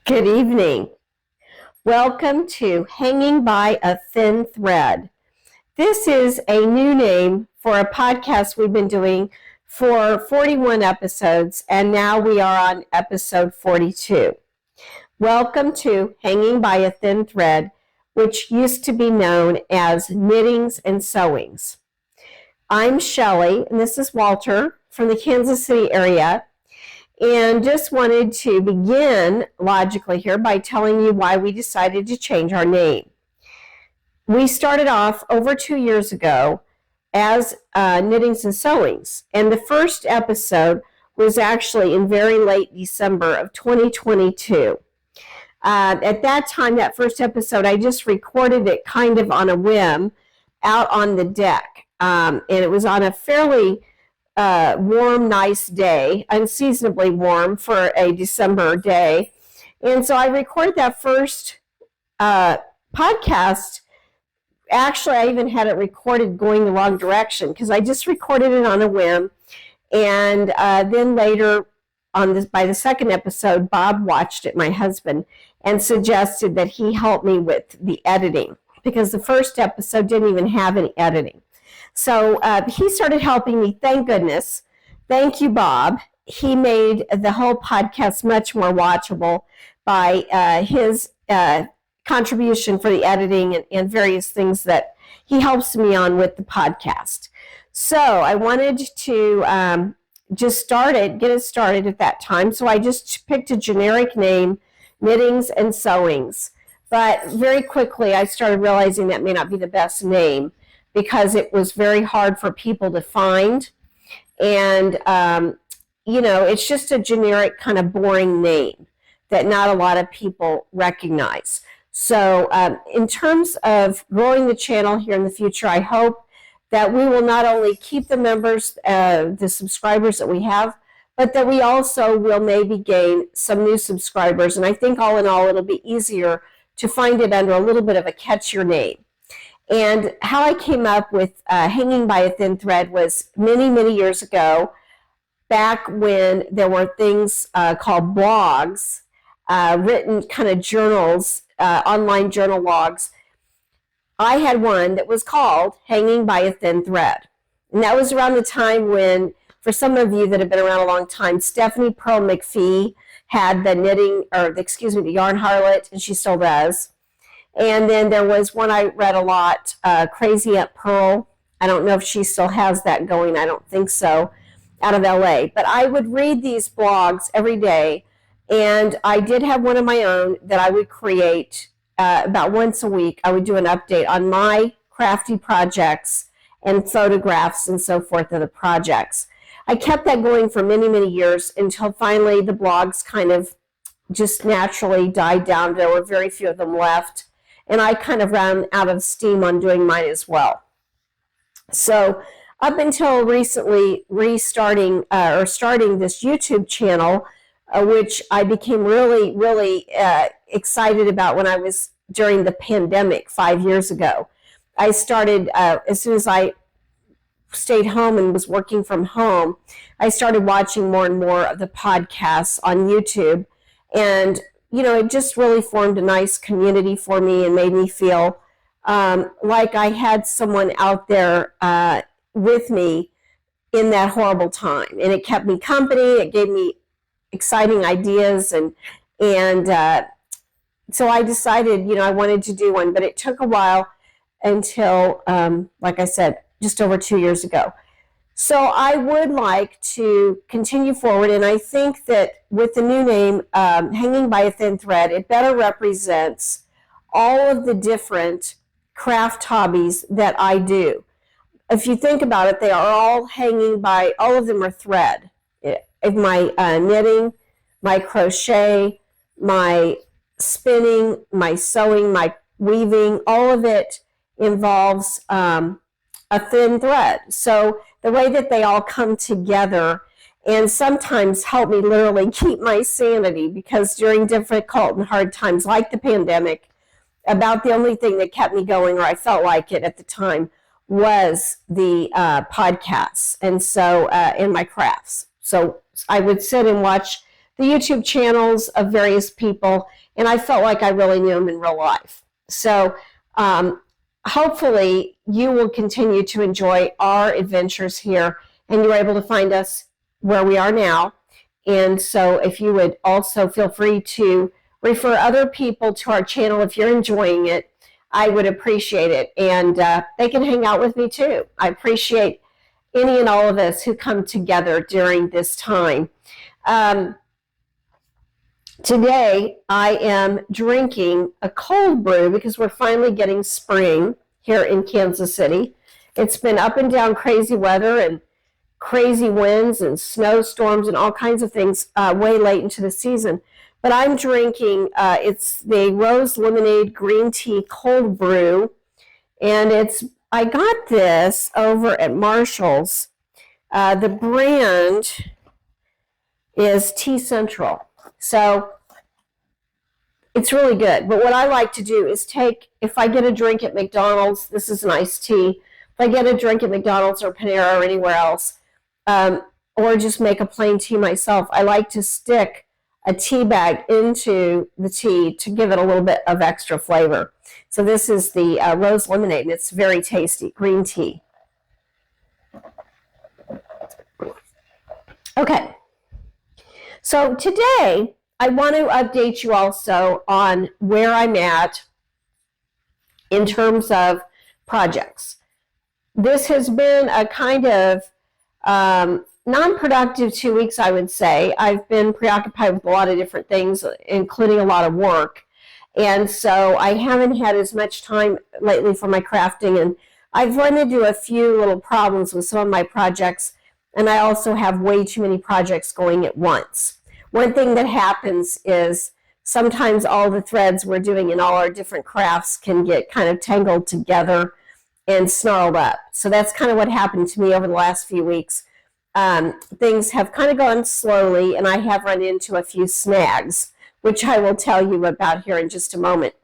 Good evening. Welcome to Hanging by a Thin Thread. This is a new name for a podcast we've been doing for 41 episodes, and now we are on episode 42. Welcome to Hanging by a Thin Thread, which used to be known as Knittings and Sewings. I'm Shelley, and this is Walter from the Kansas City area. And just wanted to begin logically here by telling you why we decided to change our name. We started off over 2 years ago as Knittings and Sewings, and the first episode was actually in very late December of 2022. At that time, that first episode, I just recorded it kind of on a whim out on the deck, and it was on a fairly warm, nice day, unseasonably warm for a December day. And so I recorded that first podcast. Actually, I even had it recorded going the wrong direction because I just recorded it on a whim. And then later by the second episode, Bob watched it, my husband, and suggested that he help me with the editing because the first episode didn't even have any editing. So he started helping me, thank goodness. Thank you, Bob. He made the whole podcast much more watchable by his contribution for the editing and various things that he helps me on with the podcast. So I wanted to just get it started at that time. So I just picked a generic name, Knittings and Sewings. But very quickly I started realizing that may not be the best name, because it was very hard for people to find. And, it's just a generic kind of boring name that not a lot of people recognize. So in terms of growing the channel here in the future, I hope that we will not only keep the members, the subscribers that we have, but that we also will maybe gain some new subscribers. And I think all in all, it'll be easier to find it under a little bit of a catchier name. And how I came up with Hanging by a Thin Thread was many, many years ago, back when there were things called blogs, written kind of journals, online journal logs. I had one that was called Hanging by a Thin Thread. And that was around the time when, for some of you that have been around a long time, Stephanie Pearl McPhee had the the Yarn Harlot, and she still does. And then there was one I read a lot, Crazy Aunt Pearl. I don't know if she still has that going. I don't think so, out of LA. But I would read these blogs every day, and I did have one of my own that I would create about once a week. I would do an update on my crafty projects and photographs and so forth of the projects. I kept that going for many, many years until finally the blogs kind of just naturally died down. There were very few of them left. And I kind of ran out of steam on doing mine as well. So up until recently starting this YouTube channel, which I became really, really excited about when I was during the pandemic 5 years ago. I started, as soon as I stayed home and was working from home, I started watching more and more of the podcasts on YouTube. And it just really formed a nice community for me and made me feel like I had someone out there with me in that horrible time. And it kept me company. It gave me exciting ideas. And so I decided, I wanted to do one. But it took a while until, like I said, just over 2 years ago. So I would like to continue forward, and I think that with the new name, Hanging by a Thin Thread, it better represents all of the different craft hobbies that I do. If you think about it, they are all hanging by, all of them are thread. My knitting, my crochet, my spinning, my sewing, my weaving, all of it involves a thin thread. So the way that they all come together and sometimes help me literally keep my sanity, because during difficult and hard times like the pandemic, about the only thing that kept me going, or I felt like it at the time, was the podcasts and my crafts. So I would sit and watch the YouTube channels of various people, and I felt like I really knew them in real life. So hopefully you will continue to enjoy our adventures here, and you're able to find us where we are now. And so if you would also feel free to refer other people to our channel if you're enjoying it, I would appreciate it. And they can hang out with me too. I appreciate any and all of us who come together during this time. Today, I am drinking a cold brew because we're finally getting spring here in Kansas City. It's been up and down crazy weather and crazy winds and snowstorms and all kinds of things way late into the season. But I'm drinking, it's the Rose Lemonade Green Tea Cold Brew. And I got this over at Marshall's. The brand is Tea Central. So it's really good. But what I like to do is if I get a drink at McDonald's, this is an iced tea. If I get a drink at McDonald's or Panera or anywhere else, or just make a plain tea myself, I like to stick a tea bag into the tea to give it a little bit of extra flavor. So this is the Rose Lemonade, and it's very tasty, green tea. Okay. So today, I want to update you also on where I'm at in terms of projects. This has been a kind of non-productive 2 weeks, I would say. I've been preoccupied with a lot of different things, including a lot of work. And so I haven't had as much time lately for my crafting, and I've run into a few little problems with some of my projects, and I also have way too many projects going at once. One thing that happens is sometimes all the threads we're doing in all our different crafts can get kind of tangled together and snarled up. So that's kind of what happened to me over the last few weeks. Things have kind of gone slowly, and I have run into a few snags, which I will tell you about here in just a moment.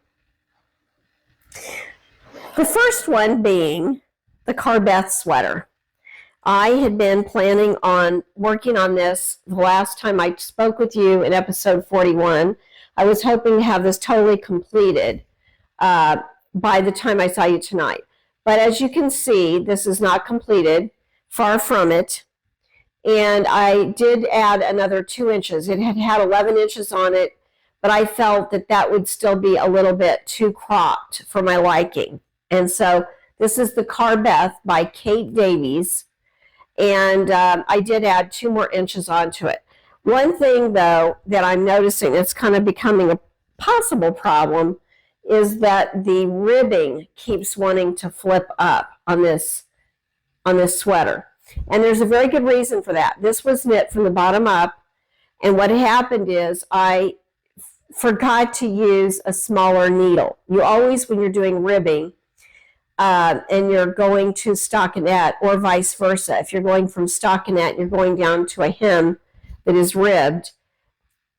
The first one being the Carbeth sweater. I had been planning on working on this the last time I spoke with you in episode 41. I was hoping to have this totally completed by the time I saw you tonight. But as you can see, this is not completed, far from it. And I did add another 2 inches. It had 11 inches on it, but I felt that that would still be a little bit too cropped for my liking. And so this is the Carbeth by Kate Davies. And I did add 2 more inches onto it. One thing, though, that I'm noticing that's kind of becoming a possible problem is that the ribbing keeps wanting to flip up on this sweater. And there's a very good reason for that. This was knit from the bottom up, and what happened is I forgot to use a smaller needle. You always, when you're doing ribbing, and you're going to stockinette, or vice versa, if you're going from stockinette and you're going down to a hem that is ribbed,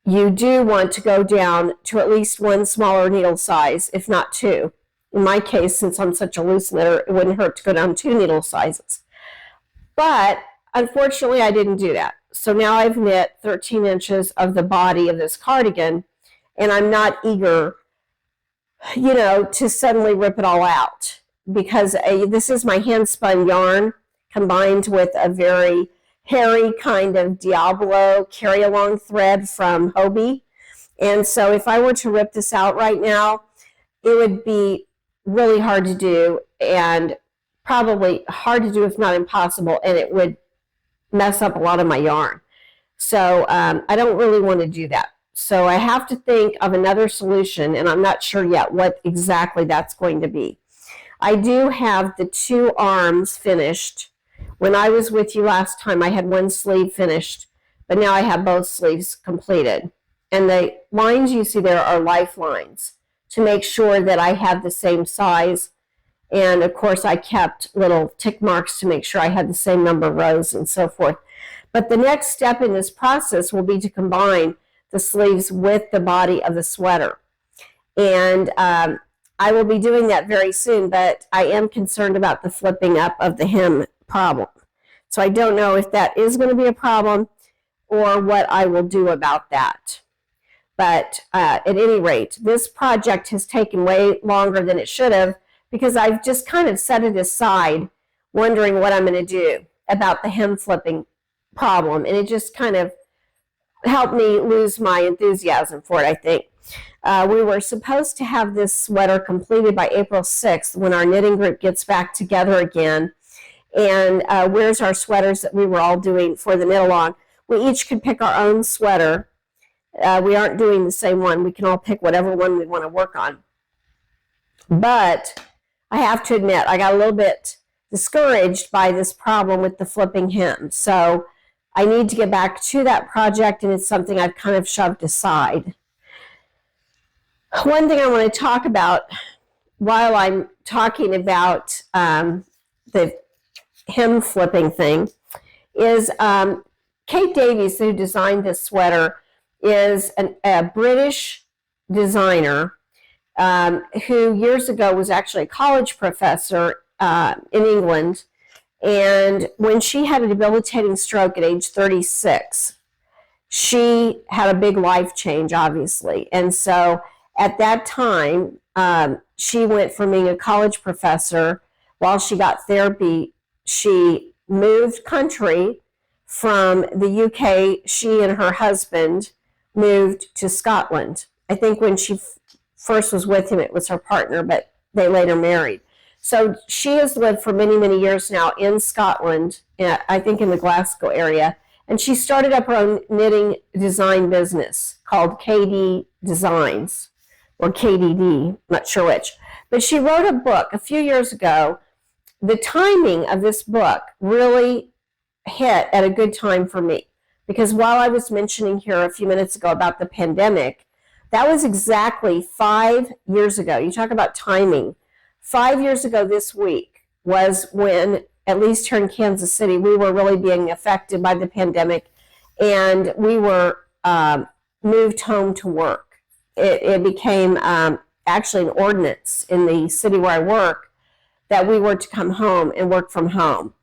you do want to go down to at least 1 smaller needle size, if not 2. In my case, since I'm such a loose knitter, it wouldn't hurt to go down 2 needle sizes. But unfortunately, I didn't do that. So now I've knit 13 inches of the body of this cardigan, and I'm not eager, to suddenly rip it all out, because this is my hand-spun yarn combined with a very hairy kind of Diablo carry-along thread from Hobie. And so if I were to rip this out right now, it would be really hard to do, and probably hard to do if not impossible, and it would mess up a lot of my yarn. So I don't really want to do that. So I have to think of another solution, and I'm not sure yet what exactly that's going to be. I do have the 2 arms finished. When I was with you last time, I had 1 sleeve finished, but now I have both sleeves completed. And the lines you see there are lifelines to make sure that I have the same size. And of course, I kept little tick marks to make sure I had the same number of rows and so forth. But the next step in this process will be to combine the sleeves with the body of the sweater. And I will be doing that very soon, but I am concerned about the flipping up of the hem problem. So I don't know if that is going to be a problem. or what I will do about that. But at any rate, this project has taken way longer than it should have because I've just kind of set it aside, wondering what I'm going to do about the hem flipping problem. And it just kind of helped me lose my enthusiasm for it, I think. We were supposed to have this sweater completed by April 6th when our knitting group gets back together again and wears our sweaters that we were all doing for the knit along. We each could pick our own sweater. We aren't doing the same one. We can all pick whatever one we want to work on. But I have to admit, I got a little bit discouraged by this problem with the flipping hem. So I need to get back to that project, and it's something I've kind of shoved aside. One thing I want to talk about while I'm talking about the hem flipping thing is Kate Davies, who designed this sweater, is a British designer who years ago was actually a college professor in England. And when she had a debilitating stroke at age 36, she had a big life change, obviously. And so at that time, she went from being a college professor while she got therapy. She moved country from the UK. She and her husband moved to Scotland. I think when she first was with him, it was her partner, but they later married. So she has lived for many, many years now in Scotland, I think in the Glasgow area, and she started up her own knitting design business called KD Designs, or KDD, not sure which. But she wrote a book a few years ago. The timing of this book really hit at a good time for me, because while I was mentioning here a few minutes ago about the pandemic, that was exactly 5 years ago. You talk about timing. 5 years ago this week was when, at least here in Kansas City, we were really being affected by the pandemic, and we were moved home to work. It became actually an ordinance in the city where I work that we were to come home and work from home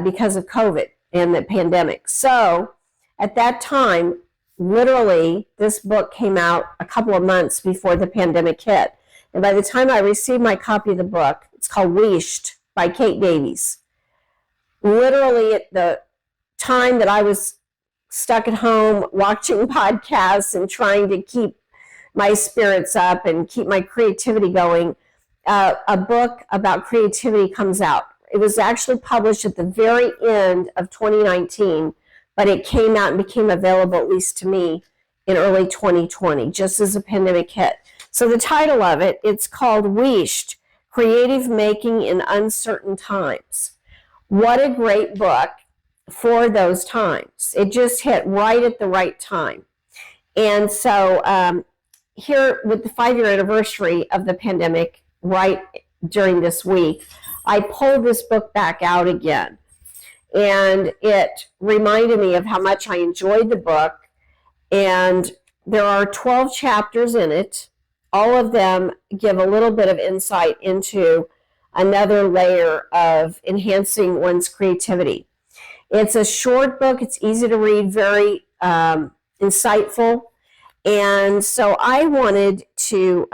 because of COVID and the pandemic. So at that time, literally, this book came out a couple of months before the pandemic hit. And by the time I received my copy of the book, it's called Wheesht by Kate Davies. Literally at the time that I was stuck at home watching podcasts and trying to keep my spirits up and keep my creativity going, a book about creativity comes out. It was actually published at the very end of 2019, but it came out and became available, at least to me, in early 2020, just as the pandemic hit. So the title of it, it's called Wheesht, Creative Making in Uncertain Times. What a great book for those times. It just hit right at the right time. And so here with the 5-year anniversary of the pandemic, right during this week, I pulled this book back out again. And it reminded me of how much I enjoyed the book. And there are 12 chapters in it. All of them give a little bit of insight into another layer of enhancing one's creativity. It's a short book. It's easy to read, very insightful. And so I wanted to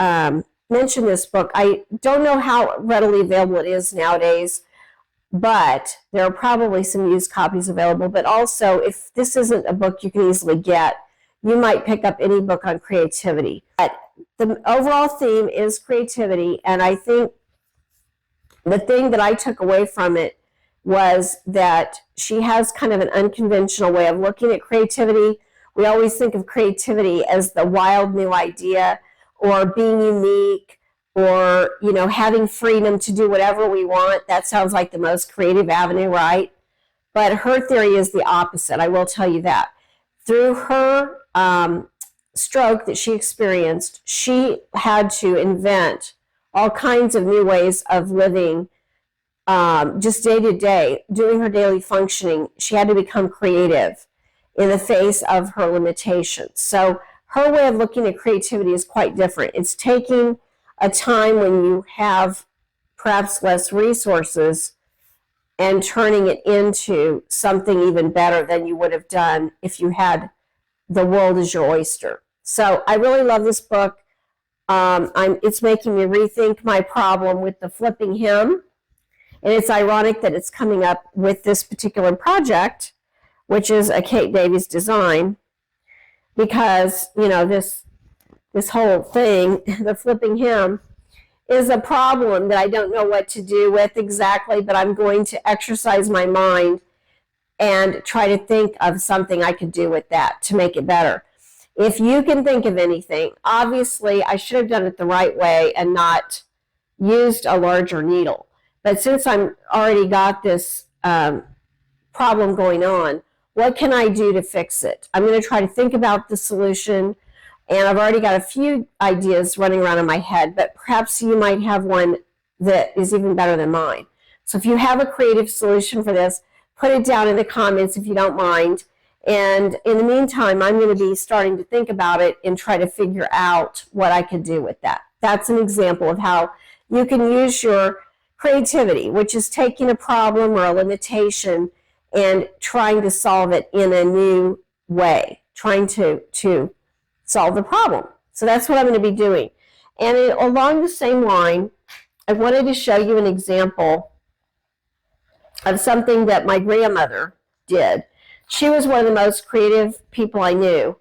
mention this book. I don't know how readily available it is nowadays, but there are probably some used copies available. But also, if this isn't a book you can easily get, you might pick up any book on creativity. But the overall theme is creativity, and I think the thing that I took away from it was that she has kind of an unconventional way of looking at creativity. We always think of creativity as the wild new idea, or being unique, or, you know, having freedom to do whatever we want. That sounds like the most creative avenue, right? But her theory is the opposite, I will tell you that. Through her stroke that she experienced, she had to invent all kinds of new ways of living, just day to day, doing her daily functioning. She had to become creative in the face of her limitations. So her way of looking at creativity is quite different. It's taking a time when you have perhaps less resources and turning it into something even better than you would have done if you had the world as your oyster. So I really love this book. It's making me rethink my problem with the flipping hem. And it's ironic that it's coming up with this particular project, which is a Kate Davies design, because, you know, this whole thing, the flipping hem, is a problem that I don't know what to do with exactly, but I'm going to exercise my mind and try to think of something I could do with that to make it better. If you can think of anything, obviously I should have done it the right way and not used a larger needle. But since I'm already got this problem going on, what can I do to fix it? I'm going to try to think about the solution, and I've already got a few ideas running around in my head, but perhaps you might have one that is even better than mine. So if you have a creative solution for this, put it down in the comments if you don't mind. And in the meantime, I'm going to be starting to think about it and try to figure out what I could do with that. That's an example of how you can use your creativity, which is taking a problem or a limitation and trying to solve it in a new way, trying to solve the problem. So that's what I'm going to be doing. And along the same line, I wanted to show you an example of something that my grandmother did. She was one of the most creative people I knew,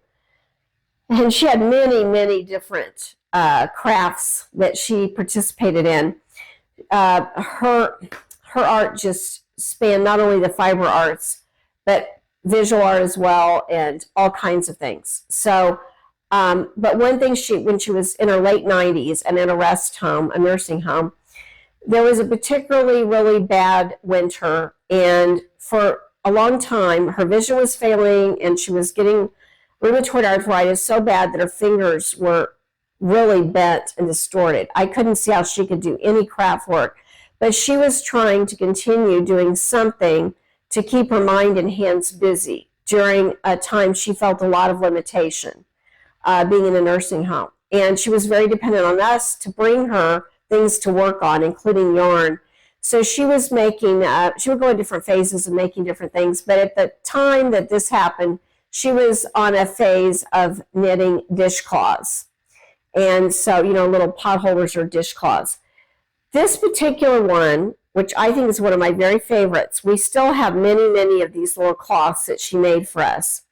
and she had many, many different crafts that she participated in. Her art just spanned not only the fiber arts, but visual art as well, and all kinds of things. So, but one thing, when she was in her late 90s and in a rest home, a nursing home, there was a particularly really bad winter, and for a long time her vision was failing, and she was getting rheumatoid arthritis so bad that her fingers were really bent and distorted. I couldn't see how she could do any craft work, but she was trying to continue doing something to keep her mind and hands busy during a time she felt a lot of limitation, being in a nursing home. And she was very dependent on us to bring her things to work on, including yarn. So she was making, she would go in different phases of making different things, but at the time that this happened, she was on a phase of knitting dishcloths. And so, you know, little pot holders or dishcloths. This particular one, which I think is one of my very favorites, we still have many, many of these little cloths that she made for us.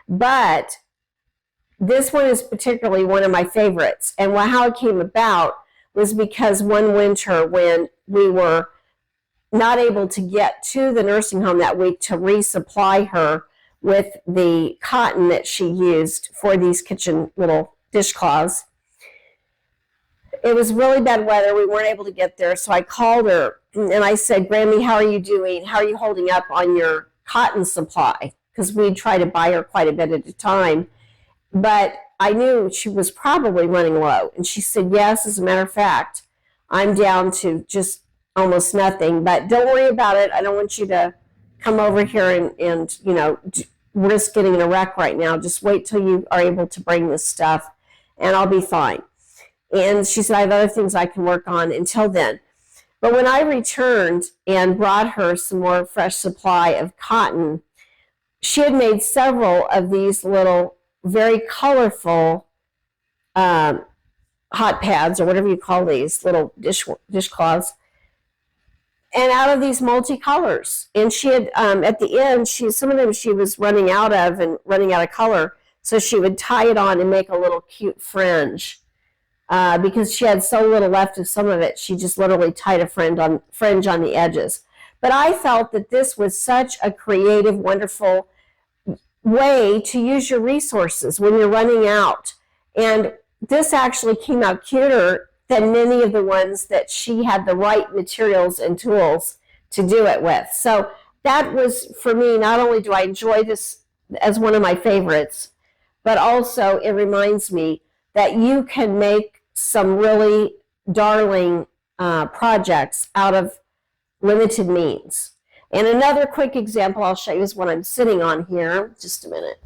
But this one is particularly one of my favorites. And how it came about was because one winter when we were not able to get to the nursing home that week to resupply her with the cotton that she used for these kitchen little dishcloths, it was really bad weather. We weren't able to get there, so I called her and I said, Grammy, how are you doing? How are you holding up on your cotton supply? Because we'd try to buy her quite a bit at a time. But I knew she was probably running low. And she said, yes, as a matter of fact, I'm down to just almost nothing. But don't worry about it. I don't want you to come over here and you know, risk getting in a wreck right now. Just wait till you are able to bring this stuff, and I'll be fine. And she said, I have other things I can work on until then. But when I returned and brought her some more fresh supply of cotton, she had made several of these little, very colorful hot pads, or whatever you call these, little dishcloths, and out of these multicolors. And she had, at the end, some of them she was running out of and running out of color, so she would tie it on and make a little cute fringe. Because she had so little left of some of it, she just literally tied a fringe on the edges. But I felt that this was such a creative, wonderful way to use your resources when you're running out. And this actually came out cuter than many of the ones that she had the right materials and tools to do it with. So that was, for me, not only do I enjoy this as one of my favorites, but also it reminds me that you can make some really darling projects out of limited means. And another quick example I'll show you is what I'm sitting on here. Just a minute.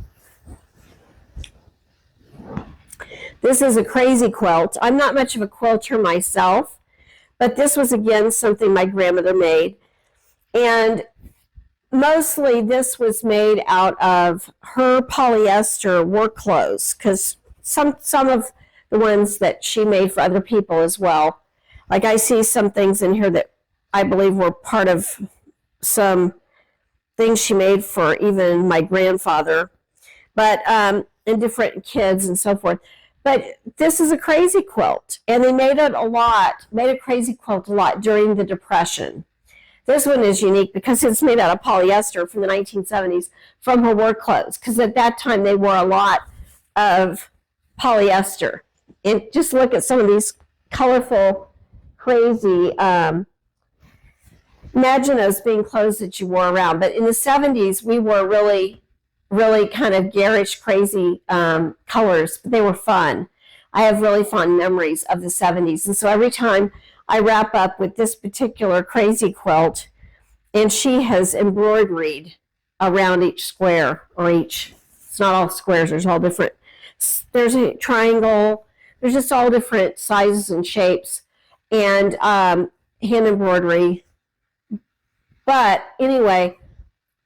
This is a crazy quilt. I'm not much of a quilter myself, but this was, again, something my grandmother made. And mostly this was made out of her polyester work clothes, because some of the ones that she made for other people as well. Like I see some things in here that I believe were part of some things she made for even my grandfather, but and different kids and so forth. But this is a crazy quilt, and they made a crazy quilt a lot during the Depression. This one is unique because it's made out of polyester from the 1970s from her work clothes, because at that time they wore a lot of polyester. And just look at some of these colorful, crazy, imagine those being clothes that you wore around. But in the 70s, we wore really, really kind of garish, crazy colors, but they were fun. I have really fond memories of the 70s. And so every time I wrap up with this particular crazy quilt, and she has embroidered around each square, or each, it's not all squares, there's all different, there's a triangle, there's just all different sizes and shapes, and hand embroidery. But anyway,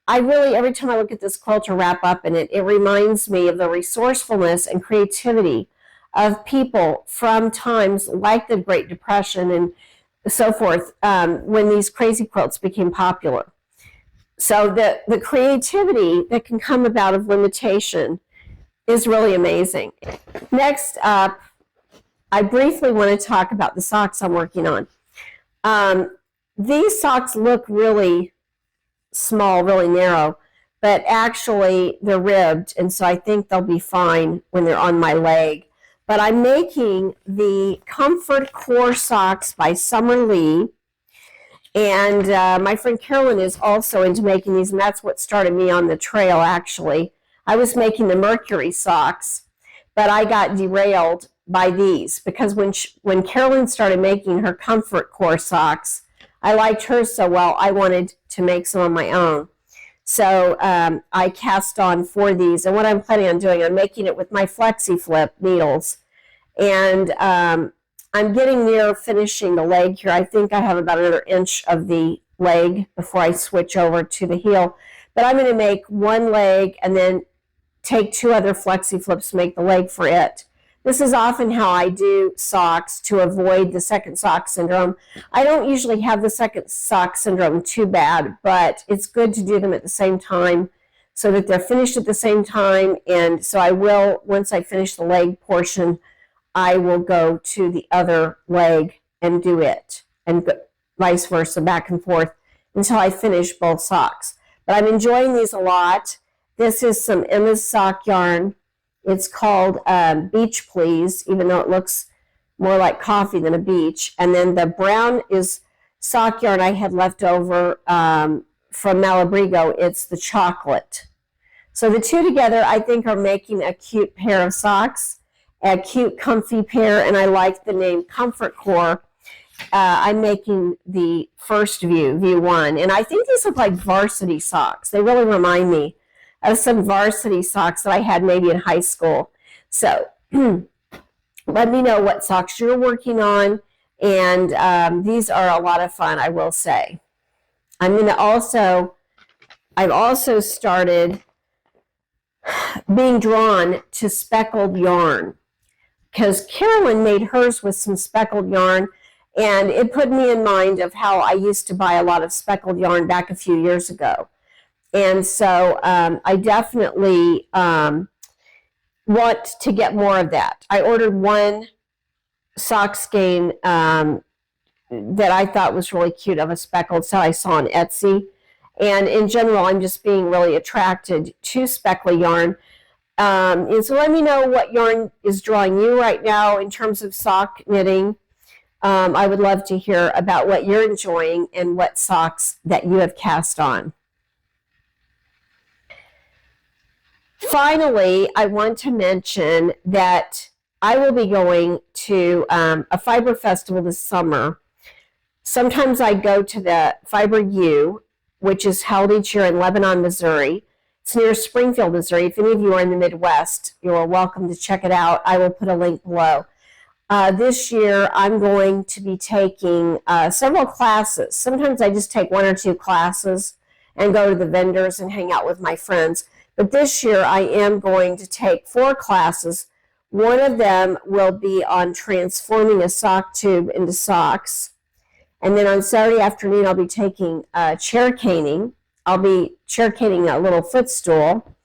I really, every time I look at this quilt or wrap up in it, it reminds me of the resourcefulness and creativity of people from times like the Great Depression and so forth, when these crazy quilts became popular. So the creativity that can come about of limitation is really amazing. Next up, I briefly want to talk about the socks I'm working on. These socks look really small, really narrow, but actually they're ribbed, and so I think they'll be fine when they're on my leg. But I'm making the Comfort Core socks by Summer Lee, and my friend Carolyn is also into making these, and that's what started me on the trail, actually. I was making the Mercury socks, but I got derailed by these, because when Carolyn started making her Comfort Core socks, I liked hers so well, I wanted to make some on my own. So I cast on 4 of these, and what I'm planning on doing, I'm making it with my Flexi Flip needles, and I'm getting near finishing the leg here. I think I have about another inch of the leg before I switch over to the heel, but I'm going to make one leg and then take 2 other Flexi Flips to make the leg for it. This is often how I do socks to avoid the second sock syndrome. I don't usually have the second sock syndrome too bad, but it's good to do them at the same time so that they're finished at the same time. And so I will, once I finish the leg portion, I will go to the other leg and do it, and vice versa, back and forth until I finish both socks. But I'm enjoying these a lot. This is some Emma's sock yarn. It's called Beach Please, even though it looks more like coffee than a beach. And then the brown is sock yarn I had left over from Malabrigo. It's the chocolate. So the two together, I think, are making a cute pair of socks, a cute, comfy pair, and I like the name Comfort Core. I'm making the first view 1, and I think these look like varsity socks. They really remind me of some varsity socks that I had maybe in high school. So let me know what socks you're working on, and these are a lot of fun, I will say. I've also started being drawn to speckled yarn, because Carolyn made hers with some speckled yarn, and it put me in mind of how I used to buy a lot of speckled yarn back a few years ago. And so I definitely want to get more of that. I ordered one sock skein that I thought was really cute of a speckled set I saw on Etsy. And in general, I'm just being really attracted to speckly yarn. And so let me know what yarn is drawing you right now in terms of sock knitting. I would love to hear about what you're enjoying and what socks that you have cast on. Finally, I want to mention that I will be going to a fiber festival this summer. Sometimes I go to the FiberU, which is held each year in Lebanon, Missouri. It's near Springfield, Missouri. If any of you are in the Midwest, you're welcome to check it out. I will put a link below. this year I'm going to be taking several classes. Sometimes I just take 1 or 2 classes and go to the vendors and hang out with my friends. But this year I am going to take 4 classes. One of them will be on transforming a sock tube into socks. And then on Saturday afternoon I'll be taking chair caning. I'll be chair caning a little footstool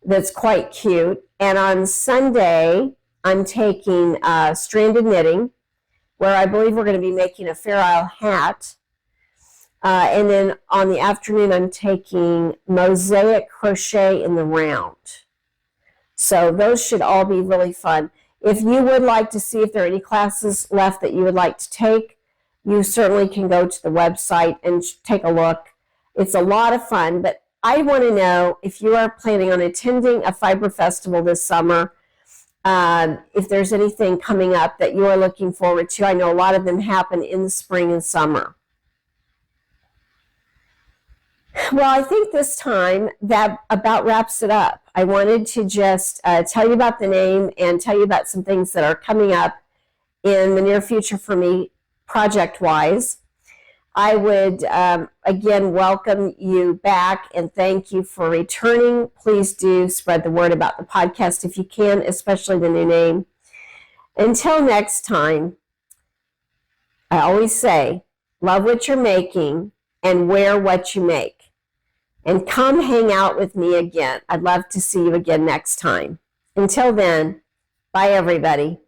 that's quite cute. And on Sunday I'm taking stranded knitting, where I believe we're going to be making a Fair Isle hat. And then on the afternoon, I'm taking mosaic crochet in the round. So those should all be really fun. If you would like to see if there are any classes left that you would like to take, you certainly can go to the website and take a look. It's a lot of fun, but I want to know if you are planning on attending a fiber festival this summer, if there's anything coming up that you are looking forward to. I know a lot of them happen in the spring and summer. Well, I think this time that about wraps it up. I wanted to just tell you about the name and tell you about some things that are coming up in the near future for me project-wise. I would, again, welcome you back and thank you for returning. Please do spread the word about the podcast if you can, especially the new name. Until next time, I always say, love what you're making and wear what you make. And come hang out with me again. I'd love to see you again next time. Until then, bye everybody.